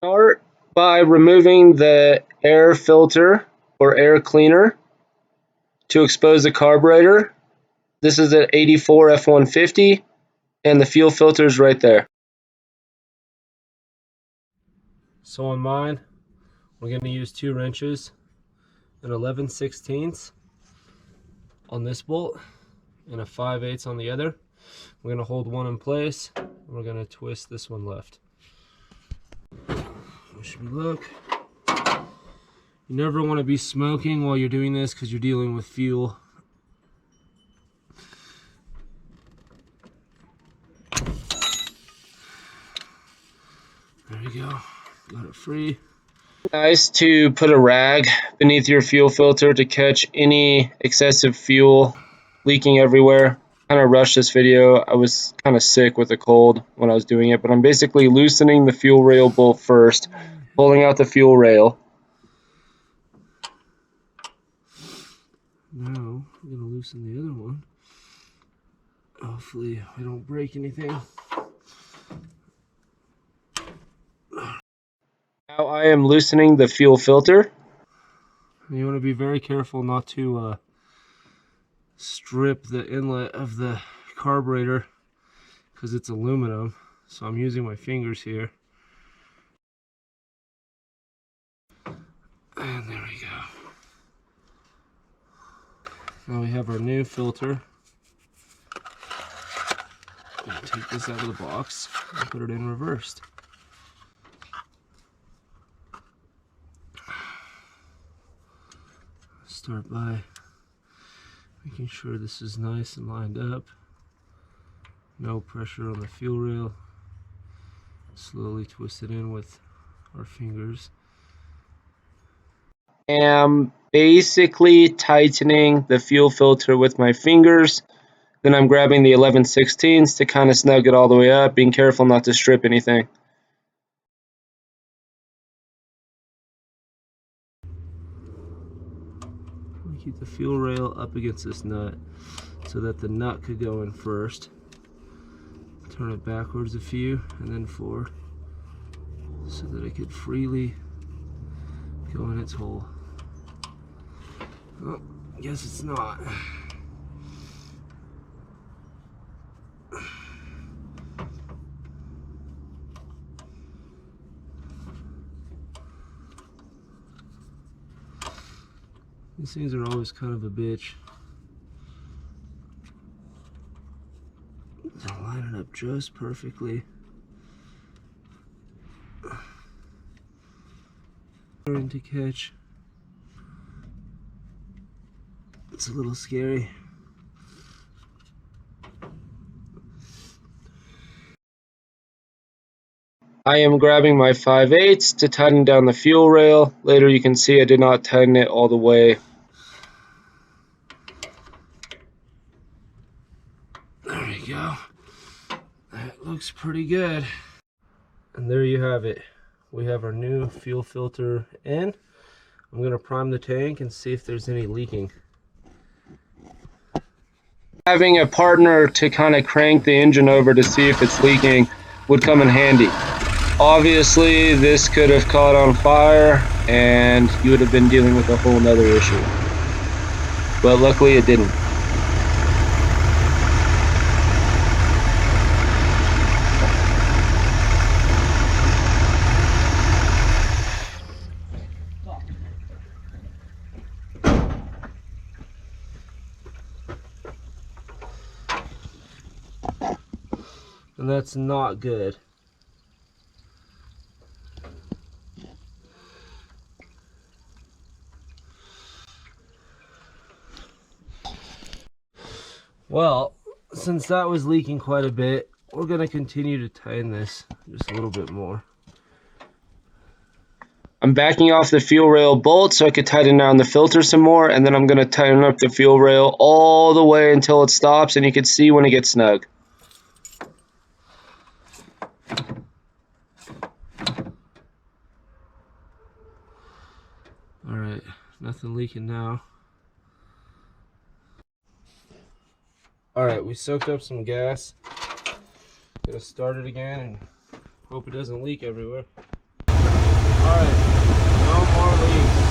Start by removing the air filter or air cleaner to expose the carburetor. This is an 84 F150 and the fuel filter is right there. So on mine, we're going to use 2 wrenches and 11/16 on this bolt and a 5/8 on the other. We're going to hold one in place and we're going to twist this one left. Wish me luck. You never want to be smoking while you're doing this because you're dealing with fuel. There you go. Got it free. Nice to put a rag beneath your fuel filter to catch any excessive fuel leaking everywhere. Kind of rushed this video. I was kind of sick with a cold when I was doing it, but I'm basically loosening the fuel rail bolt first, pulling out the fuel rail. Now I'm going to loosen the other one. Hopefully I don't break anything. Now I am loosening the fuel filter. You want to be very careful not to strip the inlet of the carburetor because it's aluminum. So I'm using my fingers here. And there we go. Now we have our new filter. I'm going to take this out of the box and put it in reversed. Start by making sure this is nice and lined up. No pressure on the fuel rail. Slowly twist it in with our fingers. I'm basically tightening the fuel filter with my fingers. Then I'm grabbing the 11/16 to kind of snug it all the way up, being careful not to strip anything. Keep the fuel rail up against this nut so that the nut could go in first. Turn it backwards a few and then forward so that it could freely go in its hole. Oh, I guess it's not. These things are always kind of a bitch. I'll line it up just perfectly. To catch. It's a little scary. I am grabbing my 5/8 to tighten down the fuel rail. Later you can see I did not tighten it all the way. There we go. That looks pretty good. And there you have it. We have our new fuel filter in. I'm going to prime the tank and see if there's any leaking. Having a partner to kind of crank the engine over to see if it's leaking would come in handy. Obviously, this could have caught on fire and you would have been dealing with a whole nother issue. But luckily it didn't. And that's not good. Well, since that was leaking quite a bit, we're going to continue to tighten this just a little bit more. I'm backing off the fuel rail bolt so I could tighten down the filter some more, and then I'm going to tighten up the fuel rail all the way until it stops and you can see when it gets snug. Alright, nothing leaking now. Alright, we soaked up some gas. Gonna start it again and hope it doesn't leak everywhere. Alright, no more leaks.